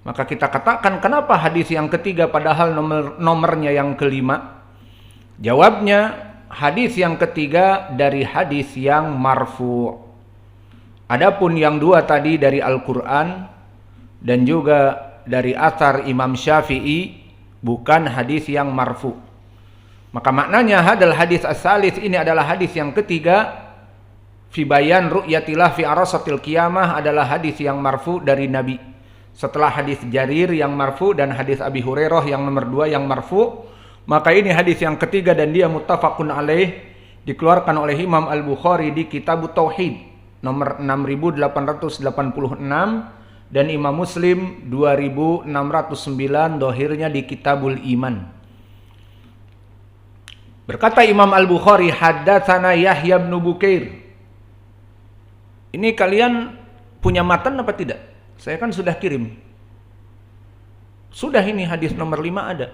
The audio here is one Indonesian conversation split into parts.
Maka kita katakan, kenapa hadis yang ketiga padahal nomornya yang kelima? Jawabnya, hadis yang ketiga dari hadis yang marfu'. Adapun yang dua tadi dari Al-Quran dan juga dari athar Imam Syafi'i, bukan hadis yang marfu'. Maka maknanya hadal hadis as-salis, ini adalah hadis yang ketiga, fi bayan ru'yatillah fi arasatil qiyamah, adalah hadis yang marfu' dari Nabi. Setelah hadis Jarir yang marfu dan hadis Abi Hurairah yang nomor 2 yang marfu, maka ini hadis yang ketiga dan dia muttafaqun alaih, dikeluarkan oleh Imam Al-Bukhari di Kitab Tauhid nomor 6886 dan Imam Muslim 2609 dohirnya di Kitabul Iman. Berkata Imam Al-Bukhari, haddatsana Yahya bin Bukair. Ini kalian punya matan apa tidak? Saya kan sudah kirim. Sudah, ini hadis nomor 5 ada.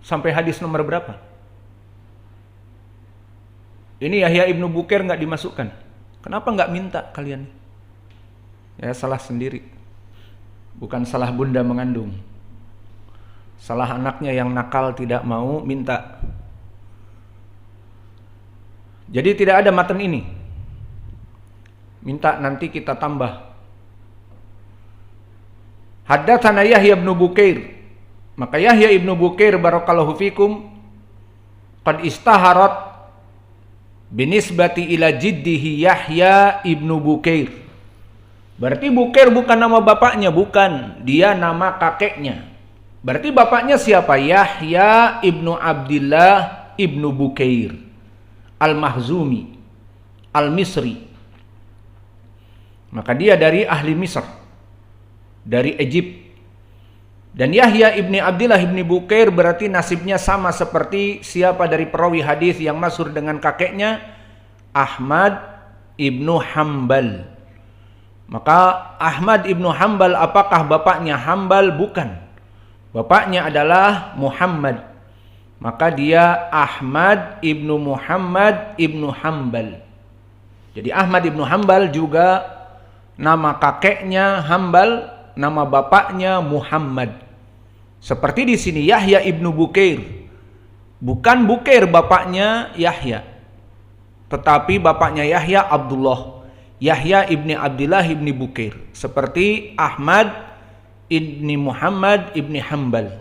Sampai hadis nomor berapa? Ini Yahya ibnu Bukair nggak dimasukkan. Kenapa nggak minta kalian? Ya salah sendiri. Bukan salah bunda mengandung. Salah anaknya yang nakal tidak mau minta. Jadi tidak ada matan ini. Minta nanti kita tambah. Haddatsana Yahya ibnu Bukair. Maka Yahya ibnu Bukair barakallahu fikum qad istaharat binisbati ila jiddihi Yahya ibnu Bukair. Berarti Bukair bukan nama bapaknya, bukan, dia nama kakeknya. Berarti bapaknya siapa? Yahya ibnu Abdillah ibnu Bukair Al-Mahzumi Al-Misri. Maka dia dari ahli Misr, dari Egypt. Dan Yahya ibni Abdillah ibni Bukair berarti nasibnya sama seperti siapa dari perawi hadis yang masyhur dengan kakeknya? Ahmad ibnu Hambal. Maka Ahmad ibnu Hambal, apakah bapaknya Hambal? Bukan. Bapaknya adalah Muhammad. Maka dia Ahmad ibnu Muhammad ibnu Hambal. Jadi Ahmad ibnu Hambal juga nama kakeknya Hambal, nama bapaknya Muhammad. Seperti di sini Yahya ibnu Bukair. Bukan Bukair bapaknya Yahya, tetapi bapaknya Yahya Abdullah. Yahya ibni Abdillah ibni Bukair. Seperti Ahmad ibni Muhammad ibni Hambal.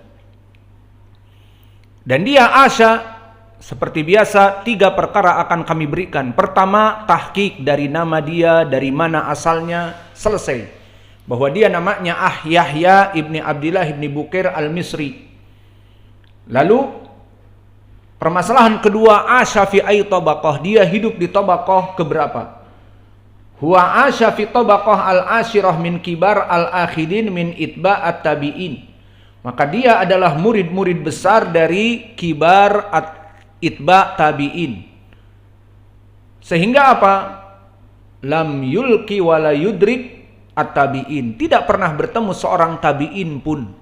Dan dia Asya. Seperti biasa, 3 perkara akan kami berikan. Pertama, tahqiq dari nama dia, dari mana asalnya, selesai. Bahwa dia namanya Yahya ibni Abdillah ibni Bukair Al-Misri. Lalu, permasalahan kedua, Asya fi ay tabaqah, dia hidup di tabaqah keberapa? Huwa Asya fi tabaqah al-ashirah min kibar al-akhidin min itba' at-tabi'in. Maka dia adalah murid-murid besar dari kibar itba tabi'in. Sehingga apa? Lam yulki wala yudrik at-tabi'in. Tidak pernah bertemu seorang tabi'in pun.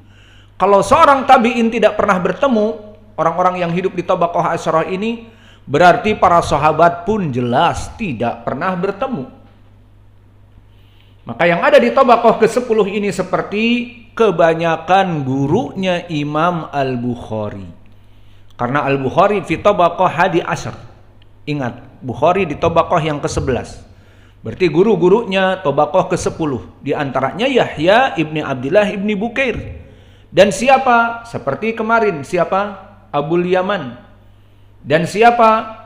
Kalau seorang tabi'in tidak pernah bertemu orang-orang yang hidup di tabaqah asyarah ini, berarti para sahabat pun jelas tidak pernah bertemu. Maka yang ada di tabaqah ke-10 ini seperti kebanyakan gurunya Imam Al-Bukhari. Karena Al-Bukhari fi tabaqah hadi asyar. Ingat, Bukhari di tabaqah yang ke-11. Berarti guru-gurunya tabaqah ke-10. Di antaranya Yahya ibni Abdillah ibni Bukair. Dan siapa? Seperti kemarin, siapa? Abul Yaman. Dan siapa?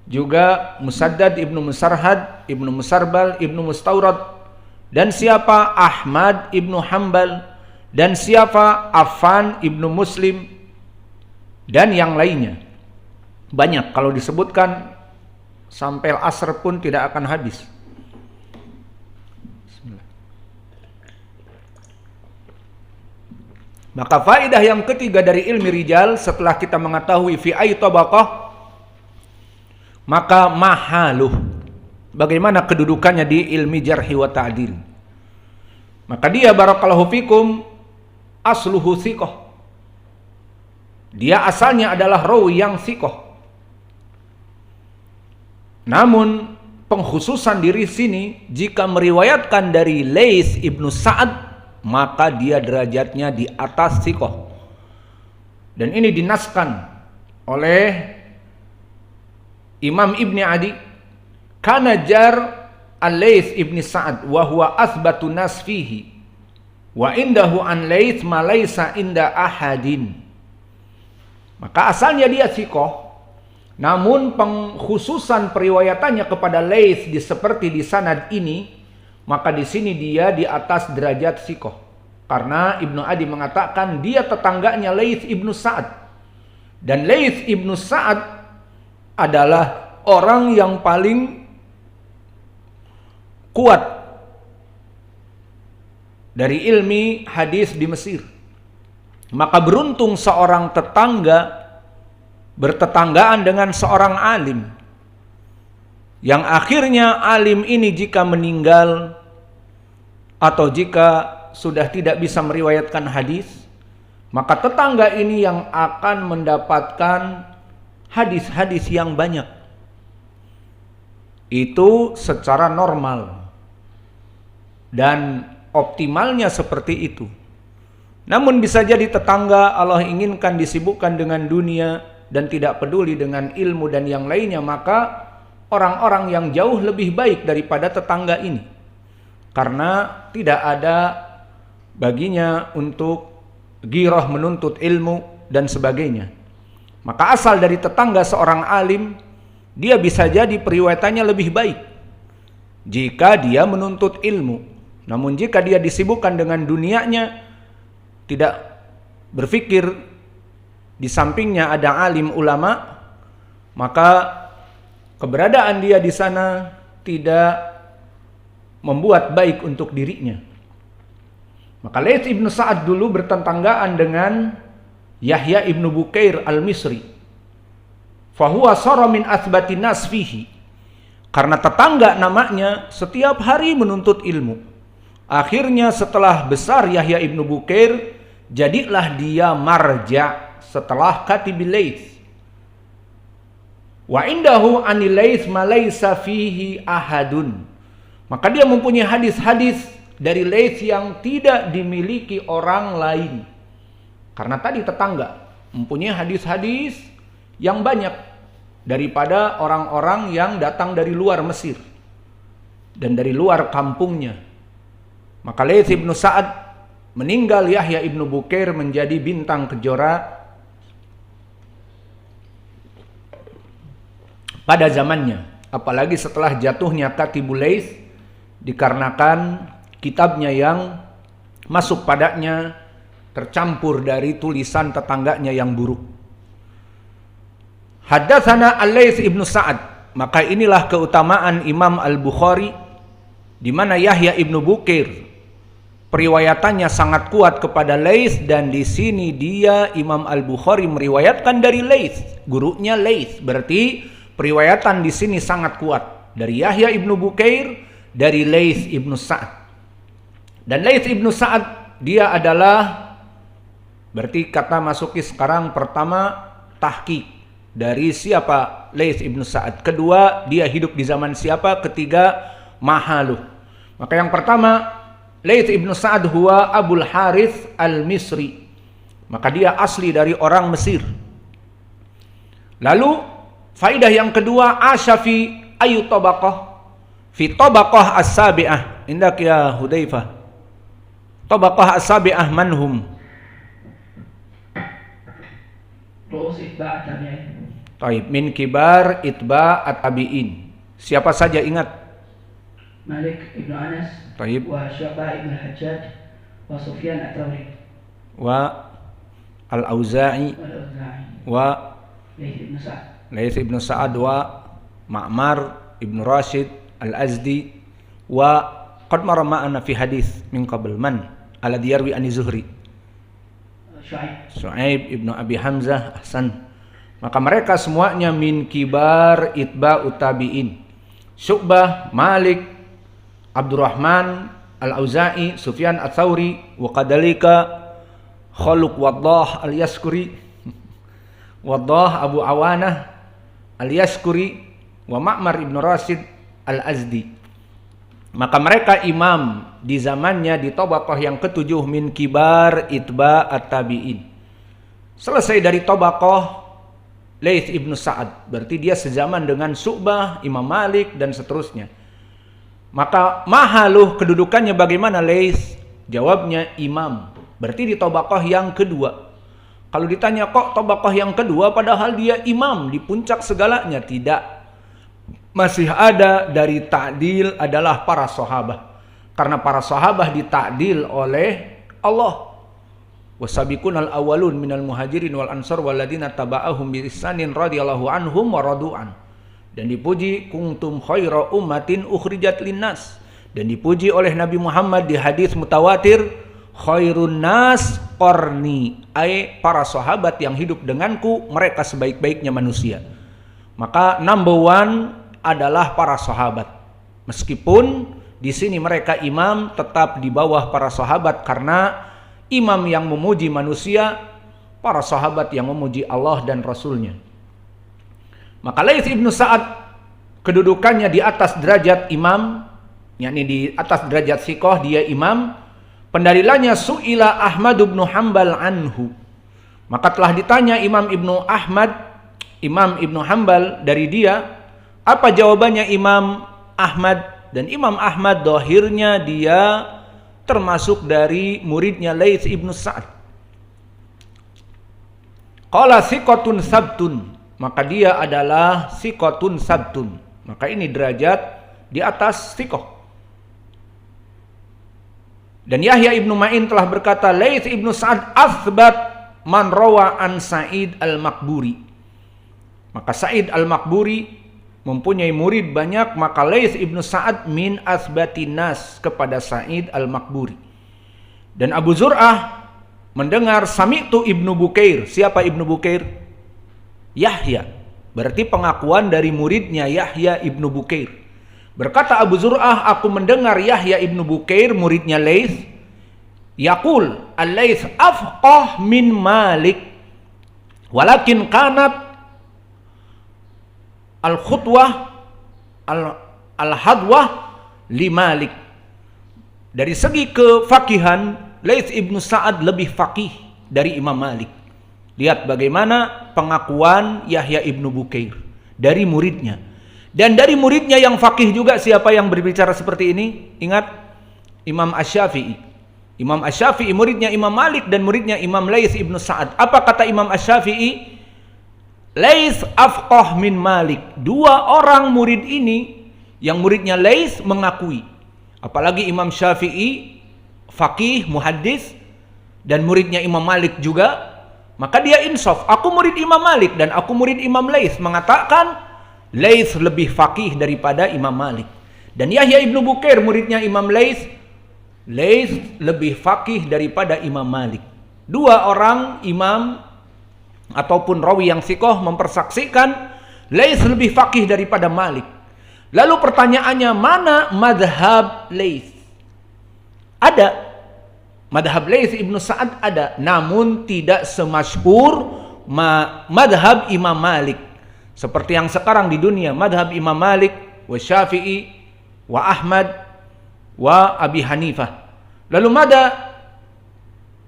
Juga Musaddad ibnu Musarhad, ibnu Musarbal, ibnu Mustawrad. Dan siapa? Ahmad ibnu Hambal. Dan siapa? Affan ibnu Muslim. Dan yang lainnya. Banyak, kalau disebutkan sampai asr pun tidak akan habis. Maka faedah yang ketiga dari ilmi rijal, setelah kita mengetahui fi ay tabaqah, maka mahaluh, bagaimana kedudukannya di ilmi jarhi wa ta'dil. Maka dia barakallahu fikum asluhu thiqah. Dia asalnya adalah rawi yang thiqah. Namun pengkhususan diri sini, jika meriwayatkan dari Laits ibnu Sa'ad, maka dia derajatnya di atas thiqah. Dan ini dinaskan oleh Imam Ibni Adi, kana jar al-Laits ibni Sa'ad wa huwa athbatu nas fihi wa indahu an Laits ma laysa inda ahadin. Maka asalnya dia thiqah, namun pengkhususan periwayatannya kepada Laits seperti di sanad ini, maka di sini dia di atas derajat thiqah. Karena Ibnu Adi mengatakan dia tetangganya Laits ibnu Sa'ad. Dan Laits ibnu Sa'ad adalah orang yang paling kuat dari ilmi hadis di Mesir. Maka beruntung seorang tetangga bertetanggaan dengan seorang alim, yang akhirnya alim ini jika meninggal atau jika sudah tidak bisa meriwayatkan hadis, maka tetangga ini yang akan mendapatkan hadis-hadis yang banyak. Itu secara normal dan optimalnya seperti itu. Namun bisa jadi tetangga Allah inginkan disibukkan dengan dunia dan tidak peduli dengan ilmu dan yang lainnya, maka orang-orang yang jauh lebih baik daripada tetangga ini, karena tidak ada baginya untuk ghirah menuntut ilmu dan sebagainya. Maka asal dari tetangga seorang alim, dia bisa jadi periwayatannya lebih baik jika dia menuntut ilmu. Namun jika dia disibukkan dengan dunianya, tidak berpikir di sampingnya ada alim ulama, maka keberadaan dia di sana tidak membuat baik untuk dirinya. Maka Laits ibnu Sa'ad dulu bertetanggaan dengan Yahya ibnu Bukair al-Misri. Fahuwa sara min athbatin nas fihi. Karena tetangga namanya setiap hari menuntut ilmu. Akhirnya setelah besar Yahya ibnu Bukair, jadilah dia marja setelah katibil Laits. Wa indahu anil Laits ma laysa fihi ahadun. Maka dia mempunyai hadis-hadis dari Laits yang tidak dimiliki orang lain. Karena tadi tetangga mempunyai hadis-hadis yang banyak daripada orang-orang yang datang dari luar Mesir dan dari luar kampungnya. Maka Laits ibnu Sa'ad meninggal, Yahya ibnu Bukair menjadi bintang kejora pada zamannya. Apalagi setelah jatuhnya Katibul Laits, dikarenakan kitabnya yang masuk padanya tercampur dari tulisan tetangganya yang buruk. Haddatsana Al-Laits ibnu Sa'ad. Maka inilah keutamaan Imam Al-Bukhari, di mana Yahya ibnu Bukair periwayatannya sangat kuat kepada Laits, dan di sini dia Imam Al-Bukhari meriwayatkan dari Laits, gurunya Laits. Berarti periwayatan di sini sangat kuat dari Yahya ibnu Bukair, dari Laits ibnu Sa'ad. Dan Laits ibnu Sa'ad dia adalah, berarti kata masuki sekarang, pertama tahqiq dari siapa Laits ibnu Sa'ad, kedua dia hidup di zaman siapa, ketiga mahaluh. Maka yang pertama, Laits ibnu Sa'ad huwa Abul Harith al-Misri, maka dia asli dari orang Mesir. Lalu faidah yang kedua, asyafi ayu tabaqah, fi tabaqah as-sabi'ah. Indak ya Hudzaifah, tabaqah as-sabi'ah manhum? Ru'us itba' tabi'in. Taib, min kibar itba' at-tabi'in. Siapa saja ingat? Malik ibnu Anas, Taib, wa Syu'bah ibnu Hajjaj, wa Sufyan at-Tsauri, wa Al-Auza'i, wa Al-Auza'i, wa Laits ibnu Sa'ad, Laits ibnu Sa'ad, wa Ma'mar ibnu Rashid al-Azdi, wa qad mara ma'ana fi hadis min qabl man alladhi yarwi an Zuhri, Syu'aib ibnu Abi Hamzah. Ahsan. Maka mereka semuanya min kibar itba'ut tabi'in. Syu'bah, Malik, Abdurrahman al-Auza'i, Sufyan at-Tsauri, wa kadalika Khaluk Waddah al-Yaskuri, Waddah Abu Awanah al-Yaskuri, wa Ma'mar ibn Rashid Al-Azdi. Maka mereka imam di zamannya di tabaqah yang ketujuh min kibar itba at-tabi'in. Selesai dari tabaqah Laits ibnu Sa'ad, berarti dia sezaman dengan Syu'bah, Imam Malik dan seterusnya. Maka mahaluh kedudukannya bagaimana Laits? Jawabnya imam, berarti di tabaqah yang kedua. Kalau ditanya kok tabaqah yang kedua padahal dia imam di puncak segalanya, tidak. Masih ada dari ta'dil adalah para sahabat. Karena para sahabat ditakdil oleh Allah. Wasabiqunal awwalun minal muhajirin wal ansar walladzina taba'ahum bi ihsanin radhiyallahu anhum wa radu'an. Dan dipuji kuntum khaira ummatin ukhrijat linnas. Dan dipuji oleh Nabi Muhammad di hadis mutawatir, khairun nas qarni, ai para sahabat yang hidup denganku mereka sebaik-baiknya manusia. Maka number one adalah para sahabat. Meskipun di sini mereka imam tetap di bawah para sahabat karena imam yang memuji manusia, para sahabat yang memuji Allah dan Rasulnya. Maka Laits ibnu Sa'ad kedudukannya di atas derajat imam, yakni di atas derajat siqah, dia imam. Pendalilannya su'ila Ahmad ibn Hanbal anhu. Maka telah ditanya Imam Ibnu Hanbal dari dia, apa jawabannya Imam Ahmad? Dan Imam Ahmad dohirnya dia termasuk dari muridnya Laits ibnu Sa'ad. Qala siqatun sabtun, maka dia adalah siqatun sabtun. Maka ini derajat di atas siqah. Dan Yahya ibnu Ma'in telah berkata, Laits ibnu Sa'ad asbat man rawa an Sa'id al-Maqburi. Maka Sa'id al-Maqburi mempunyai murid banyak, maka Laits ibnu Sa'ad min asbatin nas kepada Sa'id al-Maqburi. Dan Abu Zur'ah mendengar sami'tu ibnu Bukair. Siapa ibnu Bukair? Yahya. Berarti pengakuan dari muridnya Yahya ibnu Bukair. Berkata Abu Zur'ah, aku mendengar Yahya ibnu Bukair muridnya Laits yaqul al-Laits afqah min Malik walakin kanat al-khutwah al-hadwah li Malik. Dari segi kefakihan, Laits ibnu Sa'ad lebih fakih dari Imam Malik. Lihat bagaimana pengakuan Yahya ibnu Bukair dari muridnya. Dan dari muridnya yang fakih juga siapa yang berbicara seperti ini? Ingat, Imam Asy-Syafi'i. Imam Asy-Syafi'i muridnya Imam Malik dan muridnya Imam Laits ibnu Sa'ad. Apa kata Imam Asy-Syafi'i? Laits afqah min Malik. Dua orang murid ini yang muridnya Laits mengakui. Apalagi Imam Syafi'i faqih, muhaddis, dan muridnya Imam Malik juga. Maka dia insaf. Aku murid Imam Malik dan aku murid Imam Laits, mengatakan Laits lebih faqih daripada Imam Malik. Dan Yahya ibnu Bukair muridnya Imam Laits lebih faqih daripada Imam Malik. Dua orang imam ataupun rawi yang siqah mempersaksikan Laits lebih faqih daripada Malik. Lalu pertanyaannya, mana madhab Laits? Ada. Madhab Laits ibnu Sa'ad ada, namun tidak semasyhur madhab Imam Malik. Seperti yang sekarang di dunia, madhab Imam Malik, wa Syafi'i, wa Ahmad, wa Abi Hanifah. Lalu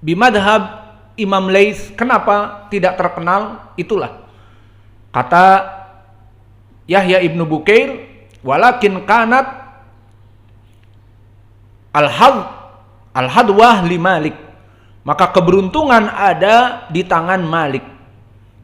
bimadhab Imam Laits, kenapa tidak terkenal? Itulah kata Yahya ibnu Bukair, walakin kanat al-hadwah li Malik. Maka keberuntungan ada di tangan Malik.